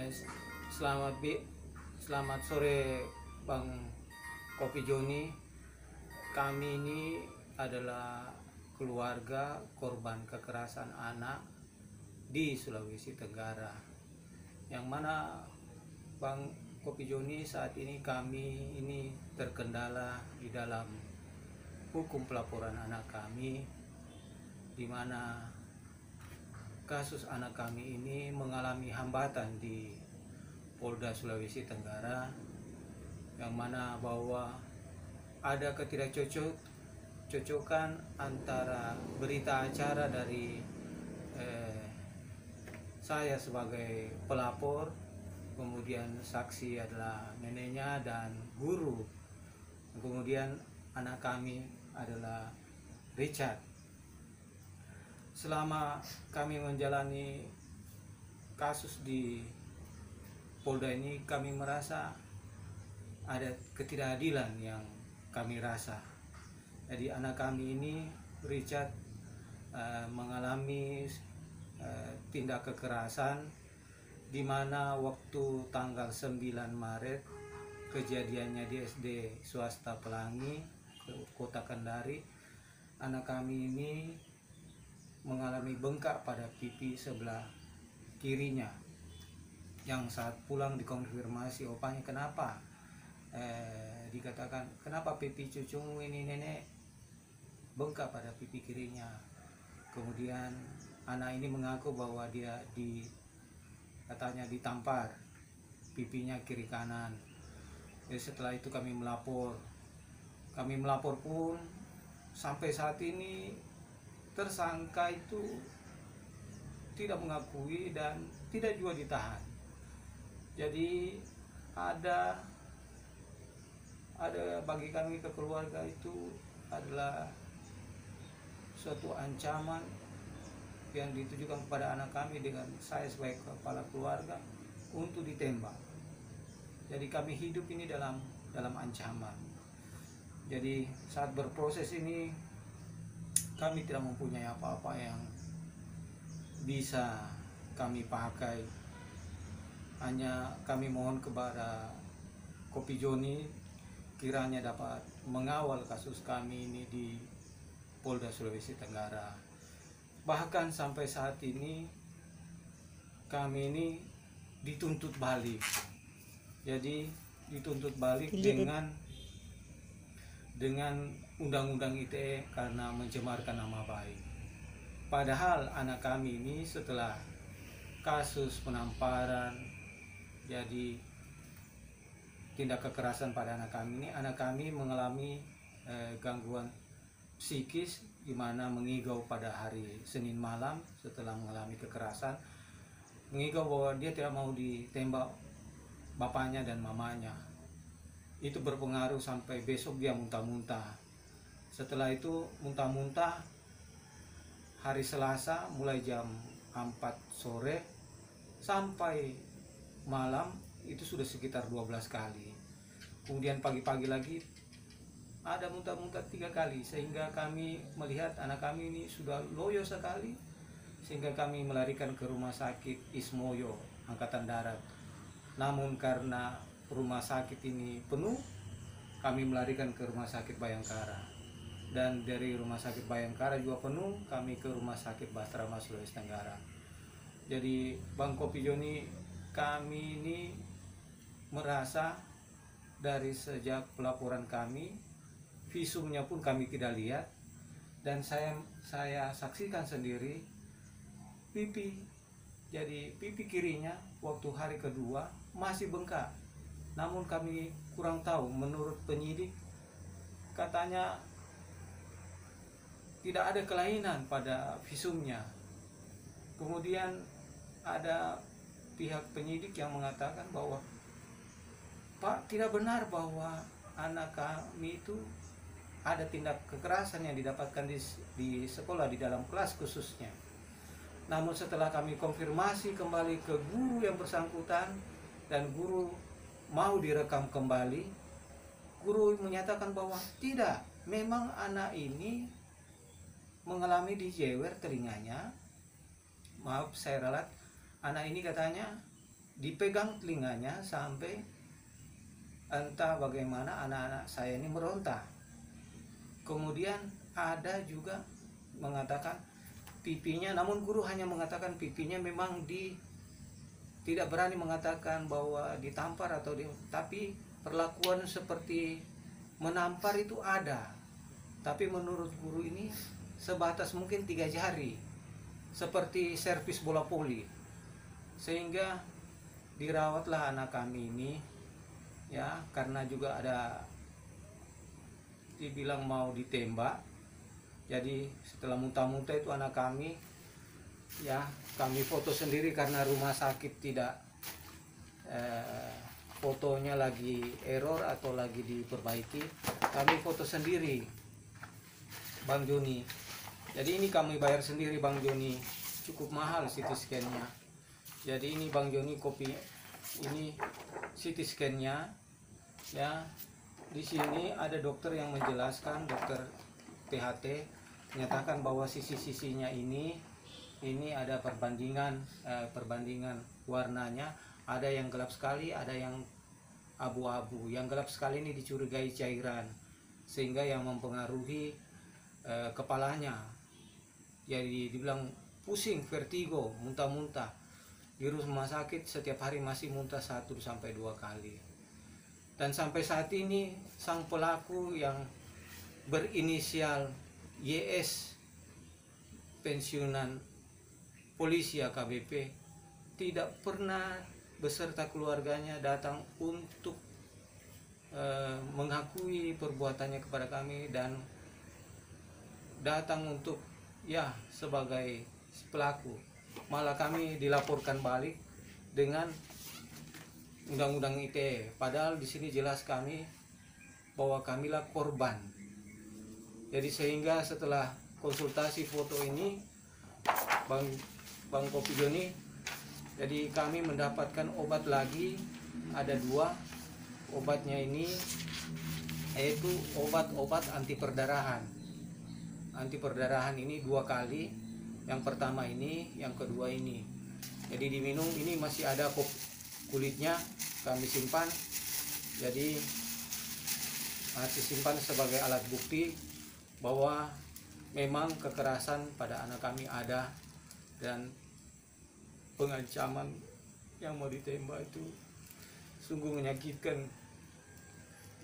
Eh, selamat selamat sore Bang Kopi Joni. Kami ini adalah keluarga korban kekerasan anak di Sulawesi Tenggara. Yang mana Bang Kopi Joni, saat ini kami ini terkendala di dalam hukum pelaporan anak kami, di mana kasus anak kami ini mengalami hambatan di Polda Sulawesi Tenggara, yang mana bahwa ada ketidakcocokan antara berita acara dari saya sebagai pelapor, kemudian saksi adalah neneknya dan guru, kemudian anak kami adalah Richard. Selama kami menjalani kasus di Polda ini, kami merasa ada ketidakadilan yang kami rasa. Jadi anak kami ini, Richard, mengalami tindak kekerasan, di mana waktu tanggal 9 Maret kejadiannya di SD swasta Pelangi, Kota Kendari. Anak kami ini mengalami bengkak pada pipi sebelah kirinya, yang saat pulang dikonfirmasi opanya, kenapa dikatakan, kenapa pipi cucumu ini nenek bengkak pada pipi kirinya. Kemudian anak ini mengaku bahwa dia katanya ditampar pipinya kiri kanan. Jadi setelah itu kami melapor pun sampai saat ini tersangka itu tidak mengakui dan tidak juga ditahan. Jadi ada bagi kami keluarga itu adalah suatu ancaman yang ditujukan kepada anak kami dengan saya sebagai kepala keluarga untuk ditembak. Jadi kami hidup ini dalam ancaman. Jadi saat berproses ini kami tidak mempunyai apa-apa yang bisa kami pakai. Hanya kami mohon kepada Kopi Joni kiranya dapat mengawal kasus kami ini di Polda Sulawesi Tenggara. Bahkan sampai saat ini kami ini dituntut balik. Jadi dituntut balik dengan Undang-Undang ITE karena mencemarkan nama baik. Padahal anak kami ini setelah kasus penamparan, jadi tindak kekerasan pada anak kami mengalami gangguan psikis, di mana mengigau pada hari Senin malam setelah mengalami kekerasan, mengigau bahwa dia tidak mau ditembak bapaknya dan mamanya. Itu berpengaruh sampai besok dia muntah-muntah. Setelah itu muntah-muntah hari Selasa mulai jam 4 sore sampai malam itu sudah sekitar 12 kali. Kemudian pagi-pagi lagi ada muntah-muntah 3 kali, sehingga kami melihat anak kami ini sudah loyo sekali, sehingga kami melarikan ke rumah sakit Ismoyo Angkatan Darat. Namun karena rumah sakit ini penuh, kami melarikan ke rumah sakit Bayangkara, dan dari rumah sakit Bayangkara juga penuh, kami ke rumah sakit Basrama Sulawesi Tenggara. Jadi Bang Kopi Joni, kami ini merasa dari sejak pelaporan kami, visumnya pun kami tidak lihat, dan saya saksikan sendiri pipi. Jadi pipi kirinya waktu hari kedua masih bengkak. Namun kami kurang tahu, menurut penyidik katanya tidak ada kelainan pada visumnya. Kemudian ada pihak penyidik yang mengatakan bahwa, Pak, tidak benar bahwa anak kami itu ada tindak kekerasan yang didapatkan di sekolah, di dalam kelas khususnya. Namun setelah kami konfirmasi kembali ke guru yang bersangkutan, dan guru mau direkam kembali, guru menyatakan bahwa tidak, memang anak ini mengalami dijewer telinganya. Maaf saya ralat, anak ini katanya dipegang telinganya sampai entah bagaimana anak-anak saya ini meronta. Kemudian ada juga mengatakan pipinya, namun guru hanya mengatakan pipinya memang tidak berani mengatakan bahwa ditampar tapi perlakuan seperti menampar itu ada. Tapi menurut guru ini sebatas mungkin 3 jari, seperti servis bola voli. Sehingga dirawatlah anak kami ini, ya, karena juga ada dibilang mau ditembak. Jadi setelah muntah-muntah itu anak kami, ya, kami foto sendiri karena rumah sakit tidak fotonya lagi error atau lagi diperbaiki. Kami foto sendiri, Bang Joni. Jadi ini kami bayar sendiri, Bang Joni. Cukup mahal CT scan-nya. Jadi ini Bang Joni ini CT scan-nya, ya. Di sini ada dokter yang menjelaskan, dokter THT menyatakan bahwa sisi-sisinya ini ada perbandingan warnanya, ada yang gelap sekali, ada yang abu-abu. Yang gelap sekali ini dicurigai cairan, sehingga yang mempengaruhi kepalanya. Jadi dibilang pusing, vertigo, muntah-muntah. Di rumah sakit setiap hari masih muntah 1-2 kali. Dan sampai saat ini sang pelaku yang berinisial YS, pensiunan polisi AKBP, tidak pernah beserta keluarganya datang untuk mengakui perbuatannya kepada kami dan datang untuk, ya, sebagai pelaku. Malah kami dilaporkan balik dengan undang-undang ITE. Padahal di sini jelas kami bahwa kamilah korban. Jadi sehingga setelah konsultasi foto ini, Bang Kopi Joni, jadi kami mendapatkan obat lagi, ada 2 obatnya ini, yaitu obat anti perdarahan. Anti perdarahan ini 2 kali. Yang pertama ini, yang kedua ini. Jadi diminum, ini masih ada kulitnya, kami simpan. Jadi masih simpan sebagai alat bukti bahwa memang kekerasan pada anak kami ada, dan pengancaman yang mau ditembak itu sungguh menyakitkan.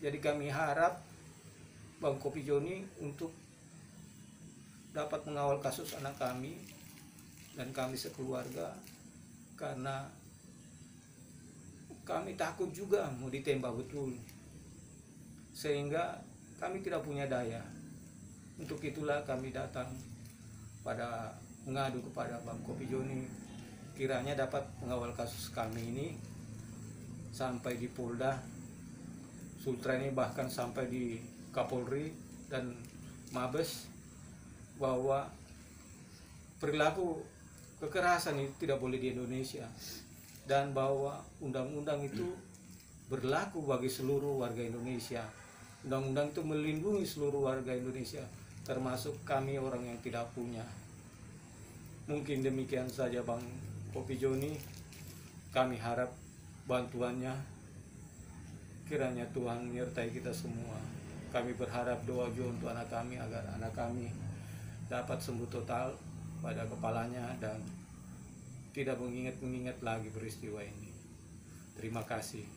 Jadi kami harap Bang Kopi Joni untuk dapat mengawal kasus anak kami dan kami sekeluarga, karena kami takut juga mau ditembak betul, sehingga kami tidak punya daya. Untuk itulah kami datang mengadu kepada Bang Kopi Joni, kiranya dapat mengawal kasus kami ini sampai di Polda Sultra ini, bahkan sampai di Kapolri dan Mabes, bahwa perilaku kekerasan itu tidak boleh di Indonesia, dan bahwa undang-undang itu berlaku bagi seluruh warga Indonesia. Undang-undang itu melindungi seluruh warga Indonesia, termasuk kami orang yang tidak punya. Mungkin demikian saja Bang Kopi Joni. Kami harap bantuannya, kiranya Tuhan menyertai kita semua. Kami berharap doa juga untuk anak kami, agar anak kami dapat sembuh total pada kepalanya dan tidak mengingat lagi peristiwa ini. Terima kasih.